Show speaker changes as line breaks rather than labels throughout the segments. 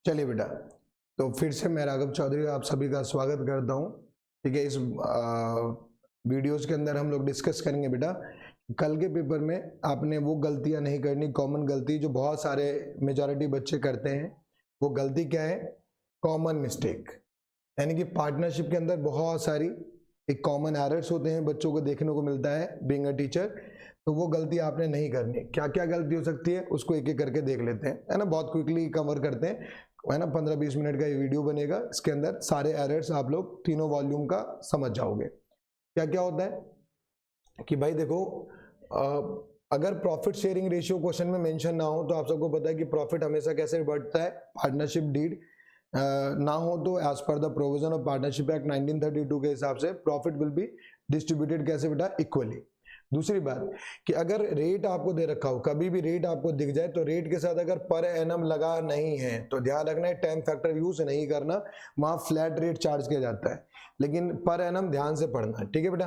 चलिए बेटा, तो फिर से मैं राघव चौधरी आप सभी का स्वागत करता हूँ। ठीक है, इस वीडियोस के अंदर हम लोग डिस्कस करेंगे बेटा, कल के पेपर में आपने वो गलतियां नहीं करनी, कॉमन गलती जो बहुत सारे मेजॉरिटी बच्चे करते हैं। वो गलती क्या है? कॉमन मिस्टेक, यानी कि पार्टनरशिप के अंदर बहुत सारी एक कॉमन एरर्स होते हैं, बच्चों को देखने को मिलता है बीइंग अ टीचर। तो वो गलती आपने नहीं करनी। क्या क्या गलती हो सकती है उसको एक एक करके देख लेते हैं, है ना। बहुत क्विकली कवर करते हैं, है ना। 15-20 मिनट का ये वीडियो बनेगा, इसके अंदर सारे एरर्स आप लोग तीनों वॉल्यूम का समझ जाओगे। क्या क्या होता है कि भाई देखो, अगर प्रॉफिट शेयरिंग रेशियो क्वेश्चन में मेंशन ना हो तो आप सबको पता है कि प्रॉफिट हमेशा कैसे बढ़ता है, पार्टनरशिप डीड ना हो तो as per the provision of partnership act 1932 के हिसाब से प्रॉफिट विल बी डिस्ट्रीब्यूटेड कैसे बेटा? इक्वली। दूसरी बात कि अगर रेट आपको दे रखा हो, कभी भी रेट आपको दिख जाए तो रेट के साथ अगर पर एनम लगा नहीं है तो ध्यान रखना है, टाइम फैक्टर यूज नहीं करना, वहां फ्लैट रेट चार्ज किया जाता है। लेकिन पर एनम ध्यान से पढ़ना है, ठीक है बेटा,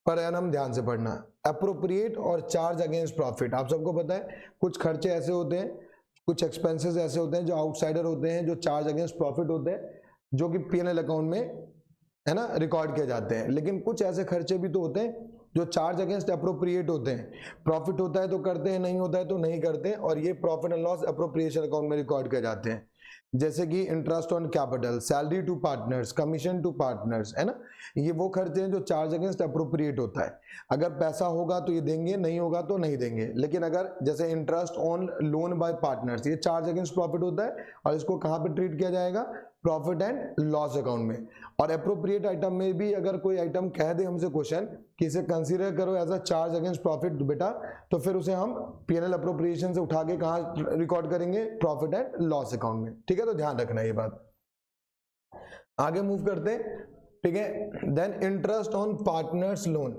पर एनम ध्यान से पढ़ना। अप्रोप्रिएट और चार्ज अगेंस्ट प्रॉफिट, आप सबको पता है कुछ खर्चे ऐसे होते हैं, कुछ एक्सपेंसेस ऐसे होते हैं जो आउटसाइडर होते हैं, जो चार्ज अगेंस्ट प्रॉफिट होते हैं, जो कि पीएनएल अकाउंट में, है ना, रिकॉर्ड किए जाते हैं। लेकिन कुछ ऐसे खर्चे भी तो होते हैं जो चार्ज अगेंस्ट अप्रोप्रिएट होते हैं। प्रॉफिट होता है तो करते हैं, नहीं होता है तो नहीं करते हैं, और ये profit and loss appropriation account में रिकॉर्ड किए जाते हैं। जैसे कि interest on capital, salary to partners, commission to partners, है ना। ये वो खर्चे हैं जो चार्ज अगेंस्ट अप्रोप्रिएट होता है। अगर पैसा होगा तो ये देंगे, नहीं होगा तो नहीं देंगे। लेकिन अगर जैसे interest on loan by partners, ये चार्ज अगेंस्ट प्रॉफिट होता है और इसको कहाँ पे ट्रीट किया जाएगा? प्रॉफिट एंड लॉस अकाउंट में। और अप्रोप्रिएट आइटम में भी अगर कोई आइटम कह दे हमसे क्वेश्चन कि इसे कंसीडर करो as a charge against profit बेटा, तो फिर उसे हम पीएनएल अप्रोप्रिएशन से उठा के कहाँ रिकॉर्ड करेंगे? प्रॉफिट एंड लॉस अकाउंट में। ठीक है, तो ध्यान रखना ये बात। आगे मूव करते हैं, ठीक है। Then interest on partners loan,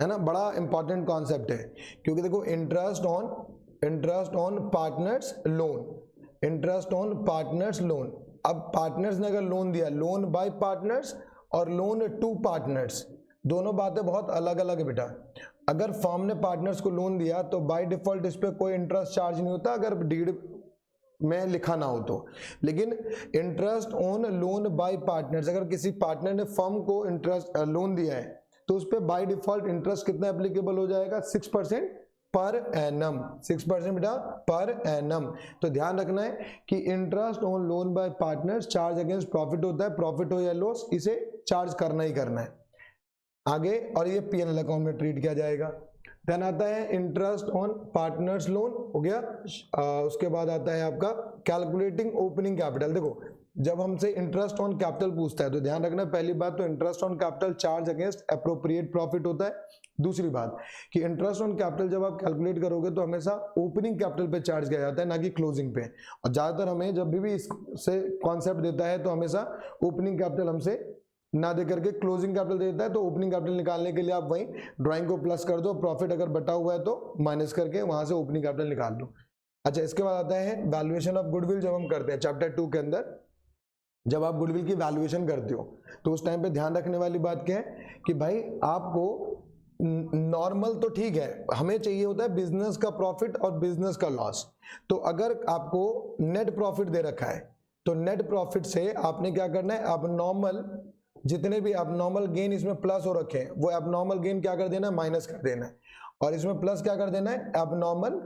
है ना, बड़ा इंपॉर्टेंट कॉन्सेप्ट है, क्योंकि देखो interest on partners loan, interest on partners loan. अब पार्टनर्स ने अगर लोन दिया, लोन बाय पार्टनर्स और लोन टू पार्टनर्स, दोनों बातें बहुत अलग अलग है बेटा। अगर फर्म ने पार्टनर्स को लोन दिया तो बाय डिफॉल्ट इस पे कोई इंटरेस्ट चार्ज नहीं होता अगर डीड में लिखा ना हो तो। लेकिन interest on loan by partners, अगर किसी पार्टनर ने फर्म को इंटरेस्ट लोन दिया है तो उस पर बाय डिफॉल्ट इंटरेस्ट कितना एप्लीकेबल हो जाएगा? 6% पर एनम, 6% बेटा पर एनम। तो ध्यान रखना है कि interest on loan by partners charge against profit होता है, प्रॉफिट हो या लॉस इसे चार्ज करना ही करना है आगे, और ये पीएनएल अकाउंट में ट्रीट किया जाएगा। देन आता है इंटरेस्ट ऑन पार्टनर्स लोन, हो गया। उसके बाद आता है आपका कैलकुलेटिंग ओपनिंग कैपिटल। देखो जब हमसे इंटरेस्ट ऑन कैपिटल पूछता है तो ध्यान रखना, पहली बात तो interest on capital charge against appropriate profit होता है। दूसरी बात कि इंटरेस्ट ऑन कैपिटल जब आप कैलकुलेट करोगे तो हमेशा ओपनिंग कैपिटल पे चार्ज किया जाता है, ना कि क्लोजिंग पे। और ज्यादातर हमें जब भी इससे कॉन्सेप्ट देता है तो हमेशा ओपनिंग कैपिटल हमसे ना दे करके क्लोजिंग कैपिटल देता है। तो ओपनिंग कैपिटल निकालने के लिए आप वहीं ड्राइंग को प्लस कर दो, प्रॉफिट अगर बटा हुआ है तो माइनस करके वहां से ओपनिंग कैपिटल निकाल दो। अच्छा, इसके बाद आता है वैल्यूएशन ऑफ गुडविल। जब हम करते हैं चैप्टर 2 के अंदर, जब आप गुडविल की वैल्यूएशन करते हो तो उस टाइम पे ध्यान रखने वाली बात क्या है कि भाई आपको नॉर्मल तो ठीक है, हमें चाहिए होता है बिजनेस का प्रॉफिट और बिजनेस का लॉस। तो अगर आपको नेट प्रॉफिट दे रखा है तो नेट प्रॉफिट से आपने क्या करना है? अबनॉर्मल जितने भी अबनॉर्मल गेन इसमें प्लस हो रखे हैं वो अबनॉर्मल गेन क्या कर देना है? माइनस कर देना है। और इसमें प्लस क्या कर देना है? अबनॉर्मल,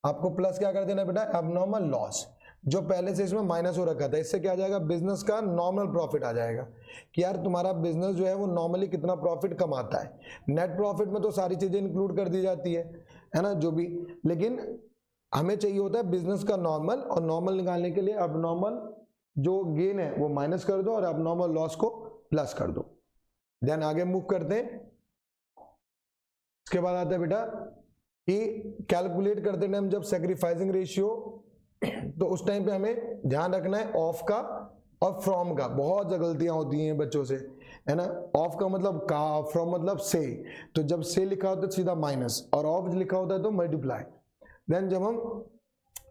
आपको प्लस क्या कर देना है बेटा? अबनॉर्मल लॉस, जो पहले से इसमें माइनस हो रखा था। इससे क्या आ जाएगा? बिजनेस का नॉर्मल प्रॉफिट आ जाएगा कि यार तुम्हारा बिजनेस जो है वो नॉर्मली कितना प्रॉफिट कमाता है। नेट प्रॉफिट में तो सारी चीजें इंक्लूड कर दी जाती है ना, जो भी। लेकिन हमें चाहिए होता है बिजनेस का नॉर्मल, और नॉर्मल निकालने के लिए अबनॉर्मल जो गेन है वो माइनस कर दो और अबनॉर्मल लॉस को प्लस कर दो। देन आगे मूव करते हैं। इसके बाद आता है बेटा कि कैलकुलेट करते टाइम जब सैक्रिफाइसिंग रेशियो, तो उस टाइम पे हमें ध्यान रखना है ऑफ का और फ्रॉम का। बहुत गलतियां होती हैं बच्चों से, है ना। ऑफ का मतलब का, फ्रॉम मतलब से। तो जब से लिखा होता है सीधा माइनस, और ऑफ लिखा होता है तो मल्टीप्लाई। देन जब हम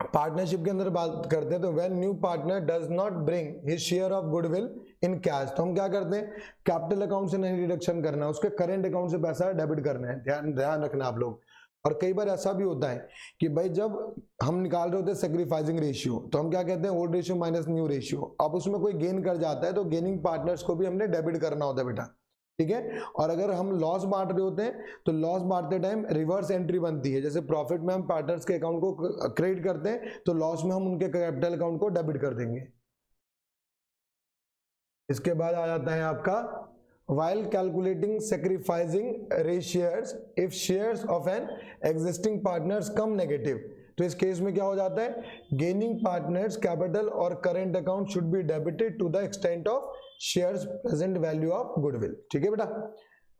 पार्टनरशिप के अंदर बात करते हैं तो when new partner does not bring his share of goodwill in cash, तो हम क्या करते हैं? कैपिटल अकाउंट से नहीं डिडक्शन करना, उसके करेंट अकाउंट से पैसा डेबिट करना है। ध्यान रखना आप लोग। और कई बार ऐसा भी होता है कि भाई जब हम निकाल रहे होते हैं सेक्रीफाइसिंग रेशियो, तो हम क्या कहते हैं, old ratio minus new ratio. अब उसमें कोई गेन कर जाता है तो गेनिंग पार्टनर्स को भी हमने डेबिट करना होता है बेटा, ठीक है। और अगर हम लॉस बांट रहे होते हैं तो लॉस बांटते टाइम रिवर्स एंट्री बनती है, जैसे प्रॉफिट में हम पार्टनर्स के अकाउंट को क्रेडिट करते हैं तो लॉस में हम उनके कैपिटल अकाउंट को डेबिट कर देंगे। इसके बाद आ जाता है आपका while calculating sacrificing ratios if shares of an existing partners come negative, तो इस केस में क्या हो जाता है, गेनिंग पार्टनर्स कैपिटल और current account should be debited to the extent of shares present value of goodwill, ठीक है बेटा,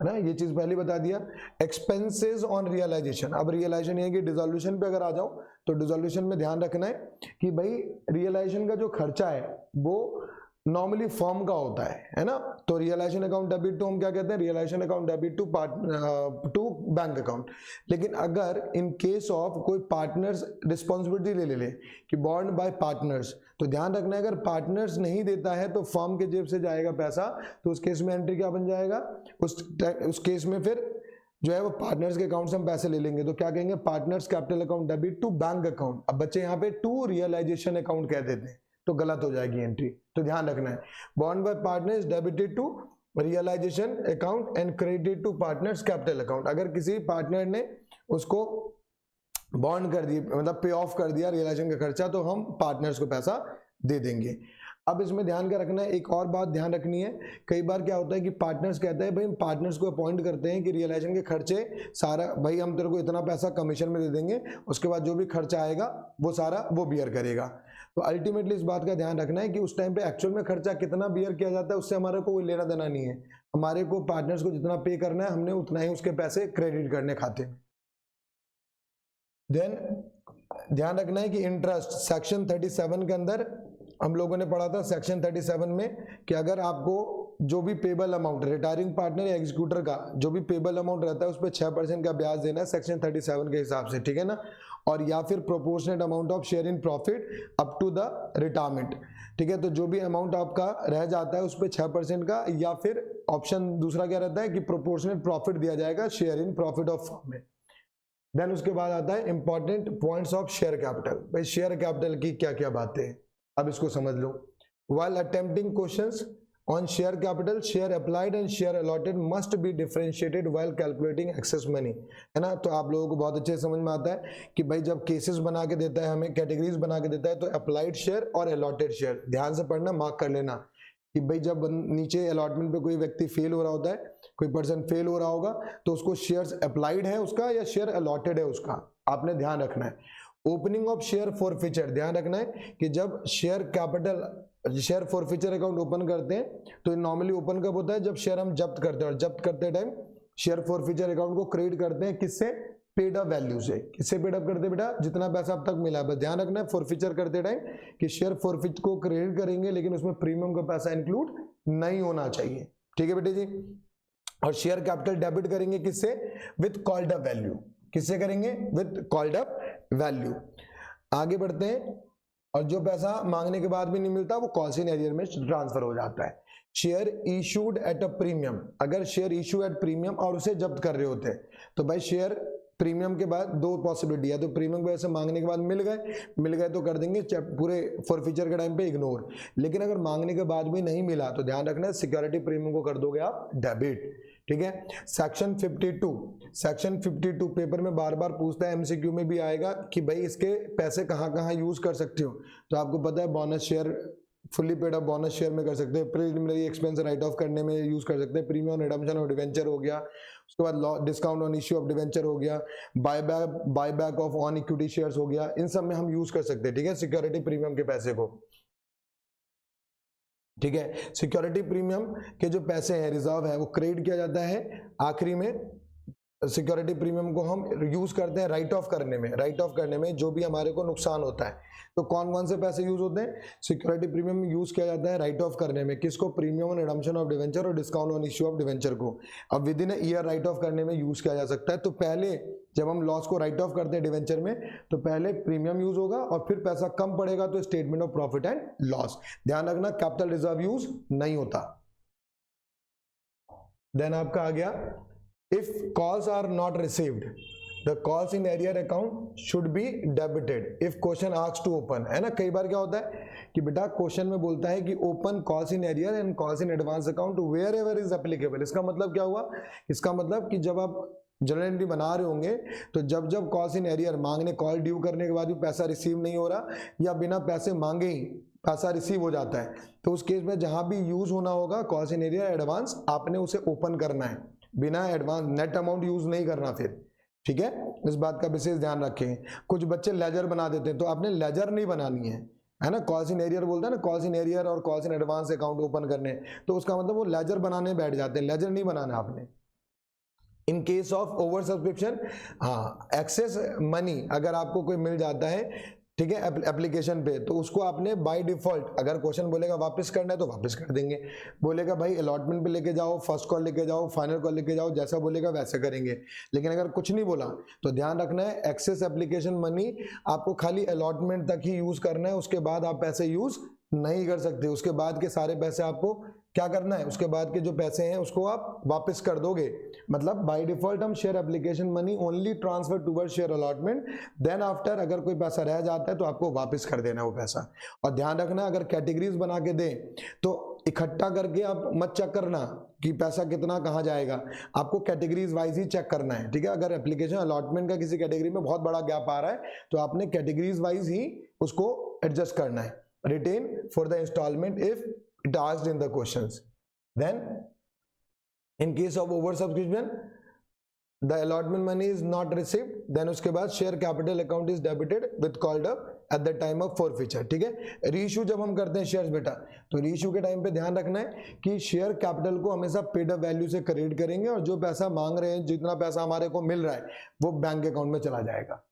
है ना, ये चीज पहले बता दिया। एक्सपेंसेस ऑन रियलाइजेशन, अब रियलाइजेशन ये है कि डिसोल्यूशन पे अगर आ जाओ तो डिसोल्यूशन में ध्यान रखना है कि भाई रियलाइजेशन का जो खर्चा है वो नॉर्मली फर्म का होता है ना, तो रियलाइजेशन अकाउंट डेबिट टू हम क्या कहते हैं, realisation account debit to bank account. लेकिन अगर इन केस ऑफ कोई पार्टनर्स रिस्पॉन्सिबिलिटी ले ले कि बॉन्ड बाय पार्टनर्स, तो ध्यान रखना है अगर पार्टनर्स नहीं देता है तो फर्म के जेब से जाएगा पैसा, तो उस केस में एंट्री क्या बन जाएगा, उस केस में फिर जो है वो पार्टनर्स के अकाउंट से हम पैसे ले लेंगे, तो क्या कहेंगे, partners capital account debit to bank account. अब बच्चे यहाँ पे टू रियलाइजेशन अकाउंट कह देते हैं तो गलत हो जाएगी एंट्री, तो ध्यान रखना है, bond by partners debited to realisation account and credited to partners capital account. अगर किसी पार्टनर ने उसको बॉन्ड कर दिया, मतलब पे ऑफ कर दिया रियलाइजेशन का खर्चा, तो हम पार्टनर्स को पैसा दे देंगे। अब इसमें ध्यान क्या रखना है, एक और बात ध्यान रखनी है, कई बार क्या होता है कि पार्टनर्स कहते हैं भाई हम पार्टनर्स को अपॉइंट करते हैं कि रियलाइजेशन के खर्चे सारा, भाई हम तेरे को इतना पैसा कमीशन में दे देंगे, उसके बाद जो भी खर्चा आएगा वो सारा वो बियर करेगा। तो अल्टीमेटली इस बात का ध्यान रखना है कि उस टाइम पे एक्चुअल में खर्चा कितना बियर किया जाता है उससे हमारे को कोई लेना देना नहीं है, हमारे को पार्टनर्स को जितना पे करना है हमने उतना ही उसके पैसे क्रेडिट करने खाते हैं। देन ध्यान रखना है कि इंटरेस्ट सेक्शन 37 के अंदर हम लोगों ने पढ़ा था, सेक्शन 37 में कि अगर आपको जो भी पेबल अमाउंट रिटायरिंग पार्टनर या एग्जीक्यूटर का जो भी पेबल अमाउंट रहता है उस पर 6% का ब्याज देना है सेक्शन 37 के हिसाब से, ठीक है ना, और या फिर proportionate amount of share in profit up to the retirement, ठीक है। तो जो भी अमाउंट आपका रह जाता है उस पर 6% का, या फिर ऑप्शन दूसरा क्या रहता है कि प्रोपोर्शनेट प्रॉफिट दिया जाएगा share in profit of firm में। देन उसके बाद आता है important points of share capital. भाई शेयर कैपिटल की क्या क्या बातें हैं, अब इसको समझ लो। While attempting questions on share capital, share applied and share allotted must be differentiated while calculating excess money, है ना। तो आप लोगों को बहुत अच्छे से समझ में आता है कि भाई जब केसेस बना के देता है, हमें कैटेगरीज बना के देता है, तो अप्लाइड शेयर और अलॉटेड शेयर ध्यान से पढ़ना, मार्क कर लेना कि भाई जब नीचे अलॉटमेंट पे कोई व्यक्ति फेल हो रहा होता है, कोई पर्सन फेल हो रहा होगा, तो उसको शेयर्स अप्लाइड है उसका या शेयर अलॉटेड है उसका, आपने ध्यान रखना है। ओपनिंग ऑफ शेयर फॉरफीचर, ध्यान रखना है कि जब share capital share forfeiture account open करते हैं तो नॉर्मली ओपन कब होता है, जब शेयर हम जब्त करते हैं, और जब्त करते टाइम शेयर फॉरफीचर अकाउंट को क्रेडिट करते हैं किससे, पेड अप वैल्यू से। किससे पेड अप करते हैं बेटा, जितना पैसा अब तक मिला है। बस ध्यान रखना है फॉरफीचर करते टाइम कि शेयर फॉरफीट को क्रेडिट करेंगे लेकिन उसमें प्रीमियम का पैसा इंक्लूड नहीं होना चाहिए, ठीक है बेटे जी। और शेयर कैपिटल डेबिट करेंगे किससे, विद कॉल्ड अप वैल्यू, किससे करेंगे, विद कॉल्ड अप वैल्यू। आगे बढ़ते हैं, और जो पैसा मांगने के बाद भी नहीं मिलता वो कॉल्स इन एरियर में ट्रांसफर हो जाता है। Share issued at a premium, अगर शेयर इशू एट प्रीमियम और उसे जब्त कर रहे होते हैं तो भाई शेयर प्रीमियम के बाद दो पॉसिबिलिटी है, तो प्रीमियम वजह से मांगने के बाद मिल गए तो कर देंगे पूरे फॉरफीचर के टाइम पे इग्नोर। लेकिन अगर मांगने के बाद भी नहीं मिला तो ध्यान रखना है सिक्योरिटी प्रीमियम को कर दोगे आप डेबिट, ठीक है। सेक्शन 52 पेपर में बार बार पूछता है, एमसीक्यू में भी आएगा कि भाई इसके पैसे कहाँ कहाँ यूज कर सकते हो, तो आपको पता है bonus share, fully paid up bonus share में कर सकते हैं, प्रीलिमिनरी एक्सपेंस राइट ऑफ करने में यूज कर सकते हैं, premium on redemption of debenture हो गया, उसके बाद discount on issue of debenture हो गया, buyback of on equity shares हो गया, इन सब में हम यूज कर सकते हैं, ठीक है, सिक्योरिटी प्रीमियम के पैसे को, ठीक है। सिक्योरिटी प्रीमियम के जो पैसे हैं, रिजर्व है, वो क्रेडिट किया जाता है आखिरी में। सिक्योरिटी प्रीमियम को हम यूज करते हैं राइट ऑफ करने में जो भी हमारे को नुकसान होता है। तो कौन कौन से पैसे यूज होते हैं, सिक्योरिटी प्रीमियम यूज किया जाता है राइट ऑफ करने में, किसको, premium on redemption of debenture और discount on issue of debenture को। अब within year write off करने में यूज किया जा सकता है। तो पहले जब हम लॉस को राइट ऑफ करते हैं डिवेंचर में, तो पहले प्रीमियम यूज होगा और फिर पैसा कम पड़ेगा तो statement of profit and loss. ध्यान रखना कैपिटल रिजर्व यूज नहीं होता। देन आपका आ गया, if calls are not received, the calls in arrear account should be debited if question asks to open, है ना। कई बार क्या होता है कि बेटा क्वेश्चन में बोलता है कि open calls in arrear and calls in advance account wherever is applicable. इसका मतलब क्या हुआ, इसका मतलब कि जब आप जनरल एंट्री बना रहे होंगे तो जब जब कॉल्स इन एरियर मांगने, कॉल ड्यू करने के बाद भी पैसा रिसीव नहीं हो रहा या बिना पैसे मांगे ही पैसा रिसीव हो जाता है, तो उस केस में जहां भी यूज होना होगा कॉल्स इन एरियर एडवांस, आपने उसे ओपन करना है, बिना एडवांस नेट अमाउंट यूज नहीं करना फिर, ठीक है। इस बात का विशेष ध्यान रखें। कुछ बच्चे लेजर बना देते हैं, तो आपने लेजर नहीं बनानी है ना। कॉल्स इन एरियर बोलता है ना, कॉल्स इन एरियर और calls in advance account open करने, तो उसका मतलब वो लेजर बनाने बैठ जाते हैं, लेजर नहीं बनाना आपने। इन केस ऑफ ओवर सब्सक्रिप्शन, हाँ, एक्सेस मनी अगर आपको कोई मिल जाता है, ठीक है, एप्लीकेशन पे, तो उसको आपने बाय डिफॉल्ट, अगर क्वेश्चन बोलेगा वापस करना है तो वापस कर देंगे, बोलेगा भाई अलॉटमेंट पे लेके जाओ, फर्स्ट कॉल लेके जाओ, फाइनल कॉल लेके जाओ, जैसा बोलेगा वैसे करेंगे। लेकिन अगर कुछ नहीं बोला तो ध्यान रखना है, एक्सेस एप्लीकेशन मनी आपको खाली अलॉटमेंट तक ही यूज करना है, उसके बाद आप पैसे यूज नहीं कर सकते। उसके बाद के सारे पैसे आपको क्या करना है, उसके बाद के जो पैसे हैं उसको आप वापस कर दोगे। मतलब बाय डिफॉल्ट हम share application money only transfer toward share allotment, then after अगर कोई पैसा रह जाता है तो आपको वापस कर देना वो पैसा। और ध्यान रखना अगर कैटेगरीज बना के दें तो इकट्ठा करके आप मत चेक करना कि पैसा कितना कहाँ जाएगा, आपको कैटेगरीज वाइज ही चेक करना है, ठीक है। अगर एप्लीकेशन अलॉटमेंट का किसी कैटेगरी में बहुत बड़ा गैप आ रहा है तो आपने कैटेगरीज वाइज ही उसको एडजस्ट करना है। Retain for the installment if it asked in the questions. Then in case of over subscription the allotment money is not received, then उसके बाद share capital account is debited with called up at the time of forfeiture, ठीक है। Reissue जब हम करते हैं shares बेटा, तो रीइश्यू के टाइम पे ध्यान रखना है कि शेयर कैपिटल को हमेशा पेड अप वैल्यू से क्रेडिट करेंगे और जो पैसा मांग रहे हैं, जितना पैसा हमारे को मिल रहा है वो बैंक अकाउंट में चला जाएगा।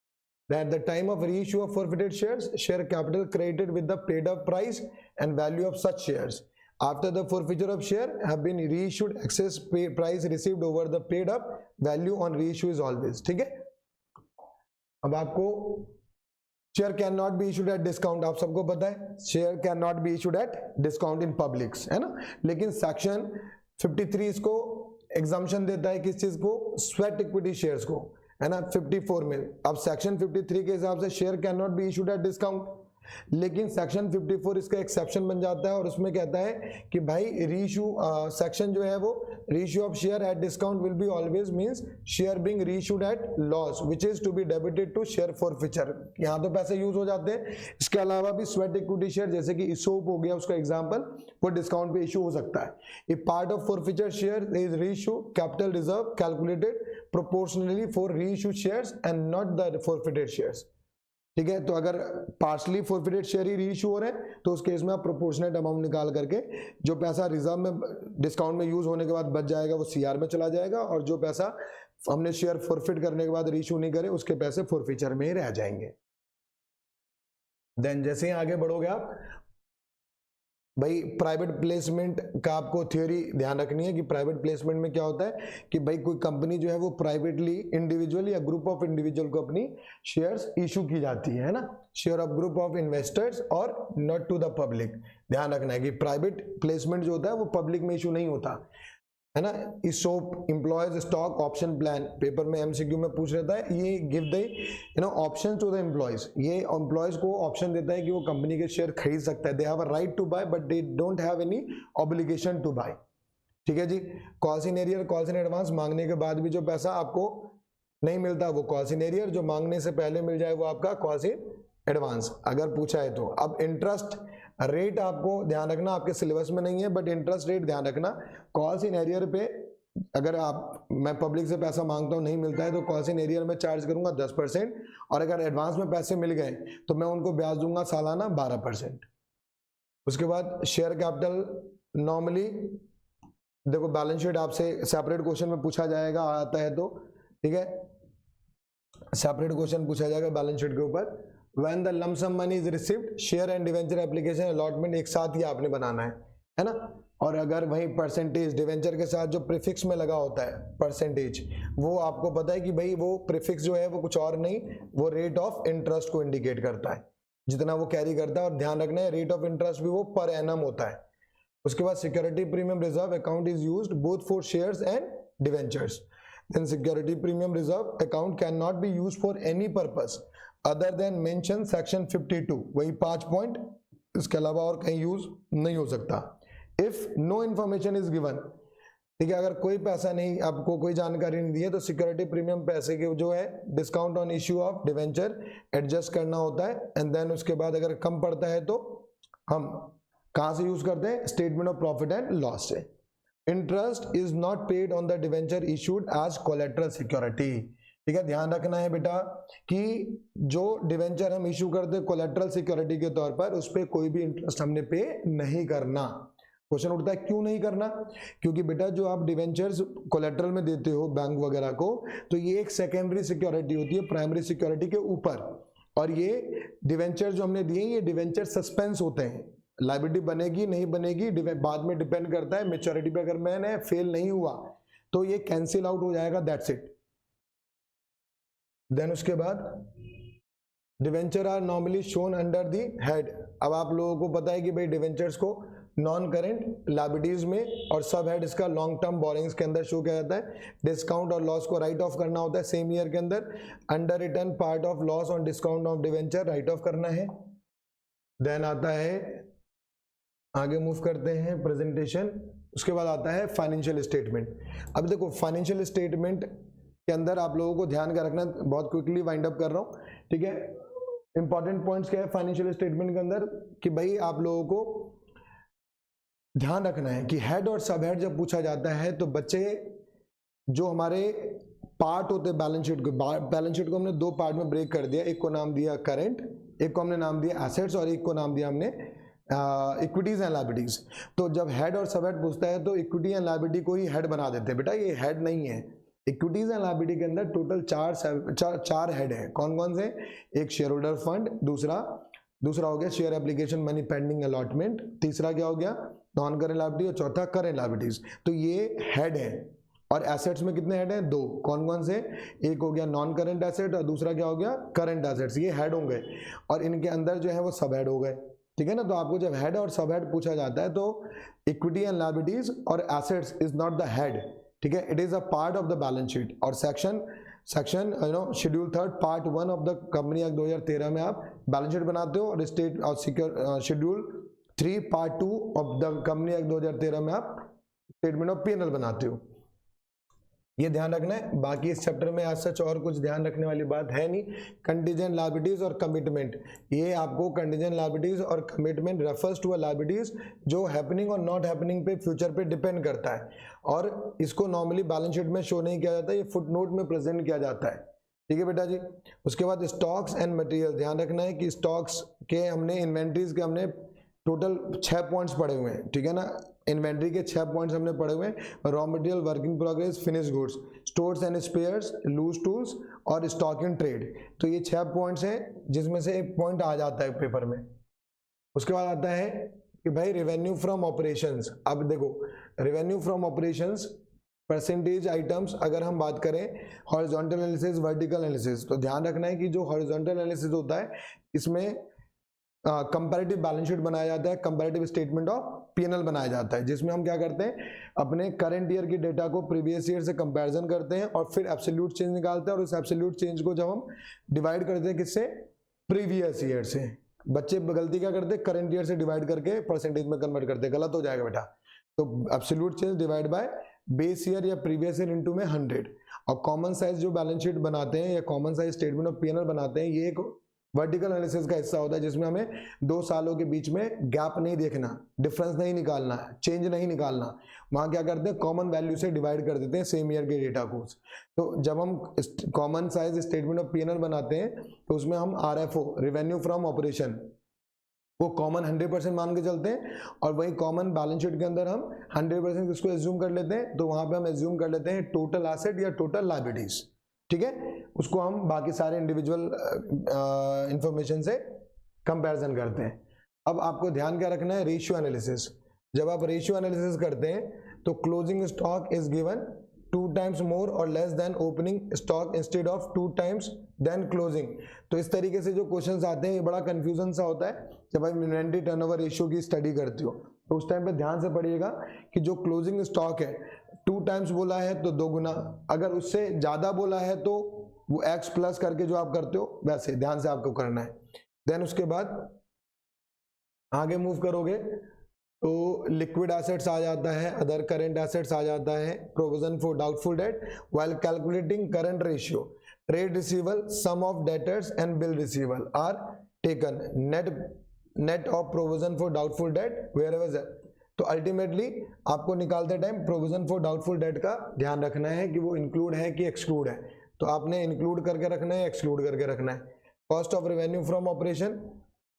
At the time of reissue of forfeited shares, share capital credited with the paid up price and value of such shares. After the forfeiture of share have been reissued, excess price received over the paid up value on reissue is always, ठीक है। अब आपको share can not be issued at discount, आप सबको पता है share can not be issued at discount in publics, है ना। लेकिन सेक्शन 53 इसको एग्जाम्पशन देता है, किस चीज को, स्वेट इक्विटी शेयर्स को, है ना, 54 में। अब सेक्शन 53 के हिसाब से share can not be issued at discount, लेकिन सेक्शन 54 इसका एक्सेप्शन बन जाता है और उसमें कहता है कि भाई रीइश्यू सेक्शन जो है वो reissue of share at discount will be always means share being reissued at loss which is to be debited to share forfeiture. यहाँ तो पैसे यूज हो जाते हैं। इसके अलावा भी स्वेट इक्विटी शेयर जैसे कि इसोप हो गया उसका एग्जांपल, वो डिस्काउंट पे इशू हो सकता है। If part of forfeiture share is reissue capital reserve calculated proportionally for reissued shares and not the forfeited shares, ठीक है। तो अगर पार्शली फॉरफिटेड शेयर ही रीइश्यू हो रहे हैं तो उस केस में आप प्रोपोर्शनेट अमाउंट निकाल करके जो पैसा रिजर्व में डिस्काउंट में यूज होने के बाद बच जाएगा वो सीआर में चला जाएगा, और जो पैसा हमने शेयर फॉरफिट करने के बाद रीइश्यू नहीं करे उसके पैसे फॉरफीचर में ही रह जाएंगे। देन जैसे ही आगे बढ़ोगे आप, भाई प्राइवेट प्लेसमेंट का आपको थ्योरी ध्यान रखनी है कि प्राइवेट प्लेसमेंट में क्या होता है कि भाई कोई कंपनी जो है वो प्राइवेटली इंडिविजुअल या ग्रुप ऑफ इंडिविजुअल को अपनी शेयर्स इशू की जाती है ना, share of group of investors और नॉट टू द पब्लिक। ध्यान रखना है कि प्राइवेट प्लेसमेंट जो होता है वो पब्लिक में इशू नहीं होता है ना। ESOP employees stock option plan paper में एमसीक्यू में पूछ रहता है, ये give the option to the employees, ये एम्प्लॉयज को ऑप्शन देता है कि वो कंपनी के शेयर खरीद सकता है। They have a right to buy but they don't have any obligation to buy, ठीक है जी। Calls in arrear calls in advance मांगने के बाद भी जो पैसा आपको नहीं मिलता वो कॉल्स इन एरियर, जो मांगने से पहले मिल जाए वो आपका कॉल्स इन एडवांस अगर पूछा है तो। अब इंटरेस्ट रेट आपको ध्यान रखना, आपके सिलेबस में नहीं है बट इंटरेस्ट रेट ध्यान रखना। कॉल्स इन एरियर पे अगर मैं पब्लिक से पैसा मांगता हूं नहीं मिलता है तो कॉल्स इन एरियर में चार्ज करूंगा 10%, और अगर एडवांस में पैसे मिल गए तो मैं उनको ब्याज दूंगा सालाना 12%। उसके बाद शेयर कैपिटल नॉर्मली देखो बैलेंस शीट आपसे सेपरेट क्वेश्चन में पूछा जाएगा, आता है तो ठीक है, सेपरेट क्वेश्चन पूछा जाएगा बैलेंस शीट के ऊपर। When the lump sum money is received, share and debenture application allotment एक साथ ही आपने बनाना है ना। और अगर वही परसेंटेज डिवेंचर के साथ जो प्रीफिक्स में लगा होता है परसेंटेज, वो आपको पता है कि भाई वो प्रीफिक्स जो है वो कुछ और नहीं, वो रेट ऑफ इंटरेस्ट को इंडिकेट करता है जितना वो कैरी करता है। और ध्यान रखना है रेट ऑफ इंटरेस्ट भी वो पर एनम होता है। उसके बाद security premium reserve account is used both for shares and debentures. then security premium reserve account cannot be used for any purpose other than mention section 52, वही 5 point, इसके अलावा और कहीं यूज नहीं हो सकता। If no information is given, ठीक है, अगर कोई पैसा नहीं, आपको कोई जानकारी नहीं दी है, तो सिक्योरिटी प्रीमियम पैसे के जो है discount on issue of debenture adjust करना होता है। एंड देन उसके बाद अगर कम पड़ता है तो हम कहां से यूज करते हैं, statement of profit and loss से। Interest is not paid on the debenture issued as collateral security, ठीक है, ध्यान रखना है बेटा कि जो डिवेंचर हम इशू करते हैं कोलेट्रल सिक्योरिटी के तौर पर, उस पर कोई भी इंटरेस्ट हमने पे नहीं करना। क्वेश्चन उठता है क्यों नहीं करना, क्योंकि बेटा जो आप डिवेंचर्स कोलेट्रल में देते हो बैंक वगैरह को, तो ये एक सेकेंडरी सिक्योरिटी होती है प्राइमरी सिक्योरिटी के ऊपर, और ये डिवेंचर जो हमने दिए ये डिवेंचर सस्पेंस होते हैं। लायबिलिटी बनेगी नहीं बनेगी बाद में डिपेंड करता है मैच्योरिटी पे, अगर मैंने फेल नहीं हुआ तो ये कैंसिल आउट हो जाएगा, दैट्स इट। देन उसके बाद debenture are normally shown under the head. अब आप लोगों को पता है कि भाई डिवेंचर्स को नॉन करेंट लायबिलिटीज में और सब हेड इसका लॉन्ग टर्म बोरिंग्स के अंदर शो किया जाता है। डिस्काउंट और लॉस को राइट ऑफ करना होता है सेम ईयर के अंदर। Under return part of loss on discount of debenture right of करना है। देन आता है, आगे मूव करते हैं प्रेजेंटेशन, उसके बाद आता है फाइनेंशियल स्टेटमेंट। अब देखो फाइनेंशियल स्टेटमेंट के अंदर आप लोगों को ध्यान का रखना, बहुत क्विकली वाइंड अप कर रहा हूं, ठीक है। इंपॉर्टेंट पॉइंट्स क्या है फाइनेंशियल स्टेटमेंट के अंदर कि भाई आप लोगों को ध्यान रखना है कि हेड और सब हेड जब पूछा जाता है तो बच्चे जो हमारे पार्ट होते हैं बैलेंस शीट को हमने दो पार्ट में ब्रेक कर दिया। एक को नाम दिया करंट, एक को हमने नाम दिया एसेट्स, और एक को नाम दिया हमने इक्विटीज एंड लायबिलिटीज। तो जब हेड और सब हेड पूछता है तो इक्विटी एंड लायबिलिटी को ही हेड बना देते हैं। बेटा ये हेड नहीं है, इक्विटीज एंड लायबिलिटी के अंदर टोटल चार हेड है। कौन कौन से, एक शेयर होल्डर फंड, दूसरा हो गया share application money pending allotment, तीसरा क्या हो गया नॉन करेंट लायबिलिटी, और चौथा करेंट लायबिलिटीज। तो ये हेड है। और एसेट्स में कितने हेड हैं, दो। कौन कौन से, एक हो गया नॉन करेंट एसेट और दूसरा क्या हो गया करंट एसेट्स। ये हेड होंगे और इनके अंदर जो है वो सब हेड हो गए, ठीक है ना। तो आपको जब हेड और सब हेड पूछा जाता है तो इक्विटी एंड लायबिलिटीज और assets is not the head, ठीक है, it is a part of the balance sheet. और section schedule 3 part 1 of the company act 2013 में आप बैलेंस शीट बनाते हो, और स्टेट और schedule 3 part 2 of the company act 2013 में आप स्टेटमेंट ऑफ P&L बनाते हो। ये ध्यान रखना है। बाकी इस चैप्टर में आज सच और कुछ ध्यान रखने वाली बात है नहीं। कंटीजेंट लायबिलिटीज और कमिटमेंट, ये आपको कंटीजेंट लायबिलिटीज और commitment refers to a liabilities जो हैपनिंग और नॉट हैपनिंग पे फ्यूचर पे डिपेंड करता है, और इसको नॉर्मली बैलेंस शीट में शो नहीं किया जाता, ये फुटनोट में प्रेजेंट किया जाता है, ठीक है बेटा जी। उसके बाद स्टॉक्स एंड मटेरियल, ध्यान रखना है कि स्टॉक्स के हमने इन्वेंट्रीज के हमने टोटल 6 पॉइंट्स पढ़े हुए हैं, ठीक है ना। इन्वेंट्री के 6 पॉइंट्स हमने पढ़े हुए हैं, raw material, work in progress, finish goods, stores and spares, loose tools और स्टॉक इन ट्रेड। तो ये 6 पॉइंट्स हैं जिसमें से एक पॉइंट आ जाता है पेपर में। उसके बाद आता है कि भाई रेवेन्यू फ्रॉम ऑपरेशंस। अब देखो revenue from operations percentage items, अगर हम बात करें हॉरिजॉन्टल एनालिसिस, वर्टिकल एनालिसिस, तो ध्यान रखना है कि जो हॉरिजॉन्टल एनालिसिस होता है इसमें कंपैरेटिव बैलेंस शीट बनाया जाता है, कंपैरेटिव स्टेटमेंट ऑफ P&L बनाया जाता है, जिसमें हम क्या करते हैं अपने करंट ईयर की डेटा को प्रीवियस ईयर से कंपैरिजन करते हैं और फिर एब्सोल्यूट चेंज निकालते हैं, और उस एब्सोल्यूट चेंज को जब हम डिवाइड करते हैं किससे, प्रीवियस ईयर से। बच्चे गलती क्या करते हैं, करंट ईयर से डिवाइड करके परसेंटेज में कन्वर्ट करते हैं, गलत हो जाएगा बेटा। तो absolute change divide by base year या प्रीवियस ईयर इनटू में 100। और कॉमन साइज जो बैलेंस शीट बनाते हैं या common size statement of P&L बनाते हैं, ये एक वर्टिकल एनालिसिस का हिस्सा होता है, जिसमें हमें 2 सालों के बीच में गैप नहीं देखना, डिफरेंस नहीं निकालना, चेंज नहीं निकालना। वहां क्या करते हैं कॉमन वैल्यू से डिवाइड कर देते हैं सेम ईयर के डेटा को। तो जब हम common size statement of P&L बनाते हैं तो उसमें हम RFO रेवेन्यू फ्रॉम ऑपरेशन वो कॉमन 100% मान के चलते हैं, और वही कॉमन बैलेंस शीट के अंदर हम 100% इसको एज्यूम कर लेते हैं। तो वहां पे हम एज्यूम कर लेते हैं टोटल एसेट या टोटल लायबिलिटीज, ठीक है। उसको हम बाकी सारे इंडिविजुअल इंफॉर्मेशन से कंपैरिजन करते हैं। अब आपको ध्यान क्या रखना है, रेशियो एनालिसिस। जब आप रेशियो एनालिसिस करते हैं तो closing stock is given 2 times more और less than opening stock instead of 2 times than closing. तो इस तरीके से जो क्वेश्चंस आते हैं ये बड़ा कंफ्यूजन सा होता है जब आप इन्वेंटरी टर्नओवर रेशियो की स्टडी करते हो। तो उस टाइम पे ध्यान से पढ़िएगा कि जो क्लोजिंग स्टॉक है 2 टाइम्स बोला है तो 2 गुना, अगर उससे ज्यादा बोला है तो वो x प्लस करके जो आप करते हो वैसे ध्यान से आपको करना है। देन उसके बाद आगे मूव करोगे तो लिक्विड एसेट्स आ जाता है, अदर करेंट एसेट्स आ जाता है, provision for doubtful debt while calculating current ratio, trade receivable, sum of debtors and bill receivable are taken, net of provision for doubtful debt wherever. तो ultimately आपको निकालते time provision for doubtful debt का ध्यान रखना है कि वो include है कि एक्सक्लूड है, तो आपने इंक्लूड करके रखना है, एक्सक्लूड करके रखना है। Cost of revenue from operation,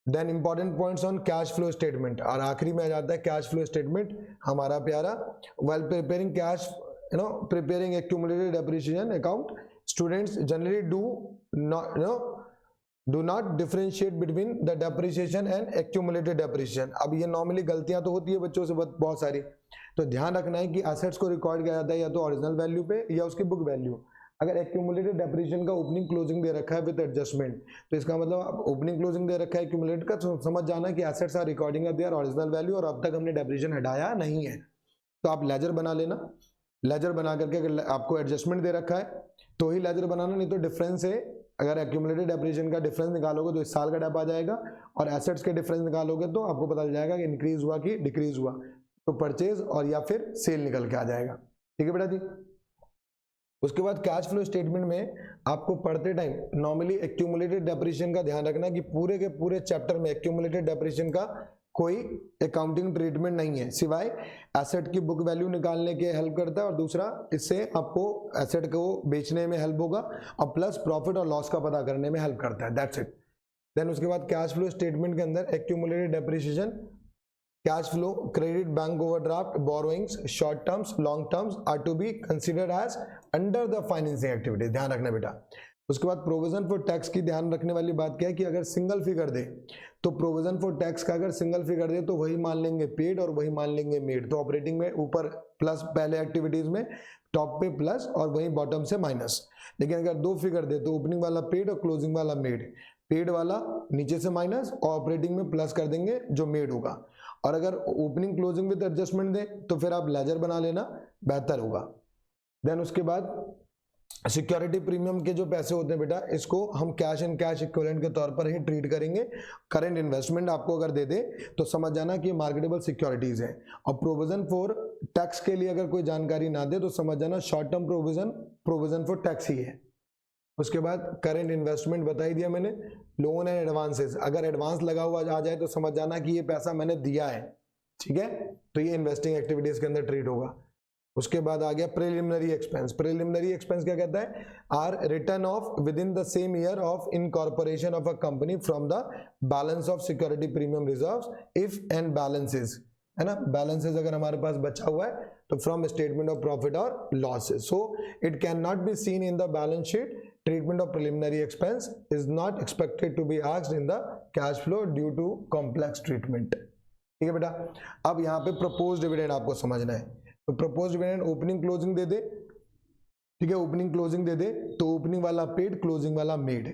then important points on cash flow statement, और आखिरी में आ जाता है कैश फ्लो स्टेटमेंट हमारा प्यारा। While preparing cash preparing accumulated depreciation account, students generally do not differentiate between the depreciation and accumulated depreciation. अब ये normally गलतियां तो होती है बच्चों से बहुत सारी, तो ध्यान रखना है कि एसेट्स को रिकॉर्ड किया जाता है या तो ओरिजिनल वैल्यू पे या उसकी बुक वैल्यू। अगर एक्यूमुलेटेड डेप्रिसिएशन का ओपनिंग क्लोजिंग दे रखा है विद एडजस्टमेंट, तो इसका मतलब ओपनिंग क्लोजिंग दे रखा है एक्यूमुलेटेड का, तो समझ जाना कि assets are recording of their original value और अब तक हमने डेप्रिसिएशन हटाया नहीं है। तो आप लेजर बना लेना, लेजर बना करके अगर आपको एडजस्टमेंट दे रखा है तो ही लेजर बनाना, नहीं तो डिफरेंस है, अगर एक्यूमुलेटेड डेप्रिसिएशन का डिफरेंस निकालोगे तो इस साल का डेप आ जाएगा, और एसेट्स के डिफरेंस निकालोगे तो आपको पता चल जाएगा कि इंक्रीज हुआ कि डिक्रीज हुआ, तो परचेज और या फिर सेल निकल के आ जाएगा। ठीक है बेटा जी। उसके बाद कैश फ्लो स्टेटमेंट में आपको पढ़ते टाइम नॉर्मली एक्यूमुलेटेड डेप्रिसिएशन का ध्यान रखना कि पूरे के पूरे चैप्टर में एक्यूमुलेटेड डेप्रिसिएशन का कोई अकाउंटिंग ट्रीटमेंट नहीं है, सिवाय एसेट की बुक वैल्यू निकालने के हेल्प करता है, और दूसरा इससे आपको एसेट को बेचने में हेल्प होगा, और प्लस प्रॉफिट और लॉस का पता करने में हेल्प करता है, दैट्स इट। देन उसके बाद कैश फ्लो स्टेटमेंट के अंदर accumulated depreciation, cash flow, credit, bank overdraft, borrowings, short terms, long terms are to be considered as under the financing activity, ध्यान रखना बेटा। उसके बाद प्रोविजन फॉर टैक्स की ध्यान रखने वाली बात क्या है कि अगर सिंगल फिगर दे तो प्रोविजन फॉर टैक्स का अगर सिंगल फिगर दे तो वही मान लेंगे पेड और वही मान लेंगे मेड, तो ऑपरेटिंग में ऊपर प्लस, पहले एक्टिविटीज में टॉप पे प्लस और वही बॉटम से माइनस। लेकिन अगर 2 फिगर दे तो ओपनिंग वाला पेड और क्लोजिंग वाला मेड, पेड वाला नीचे से माइनस और ऑपरेटिंग में प्लस कर देंगे जो मेड होगा। और अगर ओपनिंग क्लोजिंग विद एडजस्टमेंट दे तो फिर आप लेजर बना लेना, बेहतर होगा। देन उसके बाद सिक्योरिटी प्रीमियम के जो पैसे होते हैं बेटा, इसको हम कैश एंड कैश इक्विवेलेंट के तौर पर ही ट्रीट करेंगे। करंट इन्वेस्टमेंट आपको अगर दे दे तो समझ जाना कि मार्केटेबल सिक्योरिटीज है, और प्रोविजन फॉर टैक्स के लिए अगर कोई जानकारी ना दे तो समझ जाना short term provision for tax ही है। उसके बाद करंट इन्वेस्टमेंट बता ही दिया मैंने। लोन एंड एडवांसेस, अगर एडवांस लगा हुआ आ जाए तो समझ जाना कि ये पैसा मैंने दिया है, ठीक है, तो ये इन्वेस्टिंग एक्टिविटीज के अंदर ट्रीट होगा। उसके बाद आ गया प्रिलिमिनरी एक्सपेंस। प्रिलिमिनरी एक्सपेंस क्या कहता है? Are written off within the same year of incorporation of a company from the balance of security premium reserves if and balances, है ना, बैलेंसेस अगर हमारे पास बचा हुआ है तो फ्रॉम स्टेटमेंट ऑफ प्रॉफिट और losses, so it can not be seen in the balance sheet. Treatment of preliminary expense is not expected to be asked in the cash flow due to complex treatment। ठीक है बेटा। अब यहाँ पे proposed dividend आपको समझना है, तो proposed dividend ओपनिंग क्लोजिंग दे दे, ठीक है, ओपनिंग क्लोजिंग दे दे तो ओपनिंग वाला पेड, क्लोजिंग वाला मेड,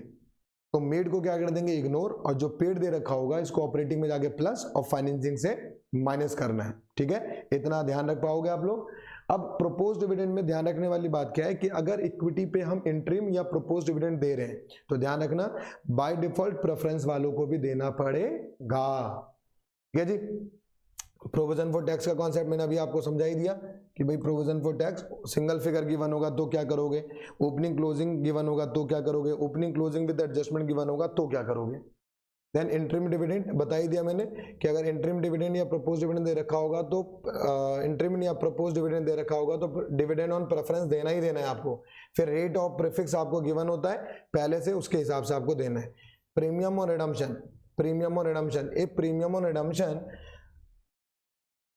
तो मेड को क्या कर देंगे इग्नोर, और जो पेड दे रखा होगा इसको ऑपरेटिंग में जाके प्लस और फाइनेंसिंग से माइनस करना है। ठीक है, इतना ध्यान रख पाओगे आप लोग। अब प्रोपोज डिविडेंड में ध्यान रखने वाली बात क्या है कि अगर इक्विटी पे हम इंटरिम या प्रोपोज डिविडेंड दे रहे हैं तो ध्यान रखना बाय डिफॉल्ट प्रेफरेंस वालों को भी देना पड़ेगा। ठीक है जी। प्रोविजन फॉर टैक्स का कॉन्सेप्ट मैंने अभी आपको समझा ही दिया कि भाई provision for tax single figure given होगा तो क्या करोगे, ओपनिंग क्लोजिंग गिवन होगा तो क्या करोगे, opening closing with adjustment given होगा तो क्या करोगे। देन इंटरिम डिविडेंड बता ही दिया मैंने कि अगर इंटरिम डिविडेंड या प्रपोज डिविडेंड दे रखा होगा तो इंटरिम या प्रपोज डिविडेंड दे रखा होगा तो डिविडेंड ऑन प्रेफरेंस देना ही देना है आपको। फिर रेट ऑफ प्रीफिक्स आपको गिवन होता है पहले से, उसके हिसाब से आपको देना है। प्रीमियम और रिडम्पशन, प्रीमियम और रिडम्पशन, ए प्रीमियम और redemption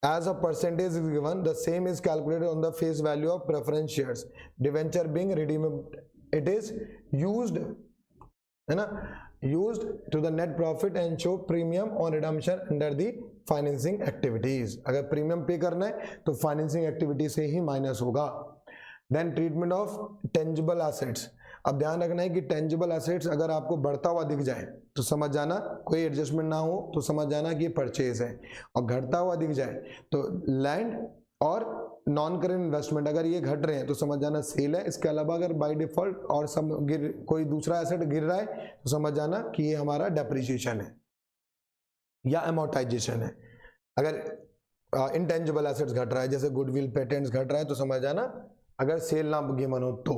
as a percentage is given, the same is calculated on the face value of preference shares, debenture being redeemable, it is used, है ना, used to the net profit and show premium on redemption under the financing activities। अगर premium पे करना है तो financing activity से ही minus होगा। Then treatment of tangible assets, अब ध्यान रखना है कि टेंजिबल एसेट्स अगर आपको बढ़ता हुआ दिख जाए तो समझ जाना, कोई एडजस्टमेंट ना हो तो समझ जाना कि ये परचेज है, और घटता हुआ दिख जाए तो लैंड और नॉन करेंट इन्वेस्टमेंट अगर ये घट रहे हैं तो समझ जाना सेल है। इसके अलावा अगर बाय डिफॉल्ट और कोई दूसरा एसेट गिर रहा है तो समझ जाना कि ये हमारा डेप्रिसिएशन है या अमोर्टाइजेशन है। अगर इंटेंजिबल एसेट्स घट रहा है जैसे गुडविल पेटेंट्स घट रहा है तो समझ जाना अगर सेल ना गिवन हो तो।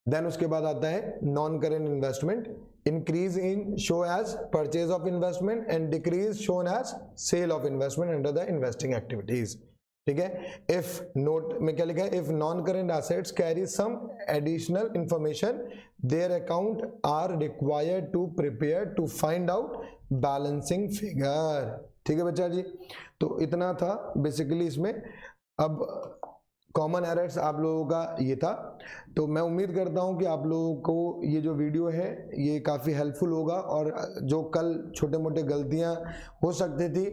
देन उसके बाद आता है non current investment, increase in show as purchase of investment and decrease shown as sale of investment under the investing activities. ठीक है, इफ नोट में क्या लिखा है, if non current assets carry some additional information their account are required to prepare to find out balancing figure. ठीक है बच्चा जी, तो इतना था बेसिकली इसमें। अब कॉमन एरर्स आप लोगों का ये था, तो मैं उम्मीद करता हूँ कि आप लोगों को ये जो वीडियो है ये काफ़ी हेल्पफुल होगा, और जो कल छोटे मोटे गलतियाँ हो सकती थी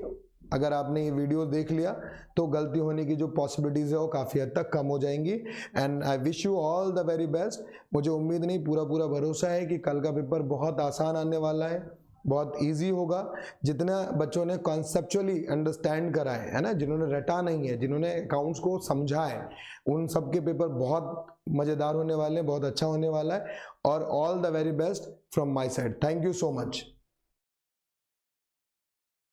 अगर आपने ये वीडियो देख लिया तो गलती होने की जो पॉसिबिलिटीज़ है वो काफ़ी हद तक कम हो जाएंगी। And I wish you all the very best. मुझे उम्मीद नहीं, पूरा भरोसा है कि कल का पेपर बहुत आसान आने वाला है, बहुत इजी होगा। जितना बच्चों ने कॉन्सेप्चुअली अंडरस्टैंड करा है ना, जिन्होंने रटा नहीं है, जिन्होंने अकाउंट्स को समझा है, उन सब के पेपर बहुत मज़ेदार होने वाले हैं, बहुत अच्छा होने वाला है। और all the very best from my side. Thank you so much.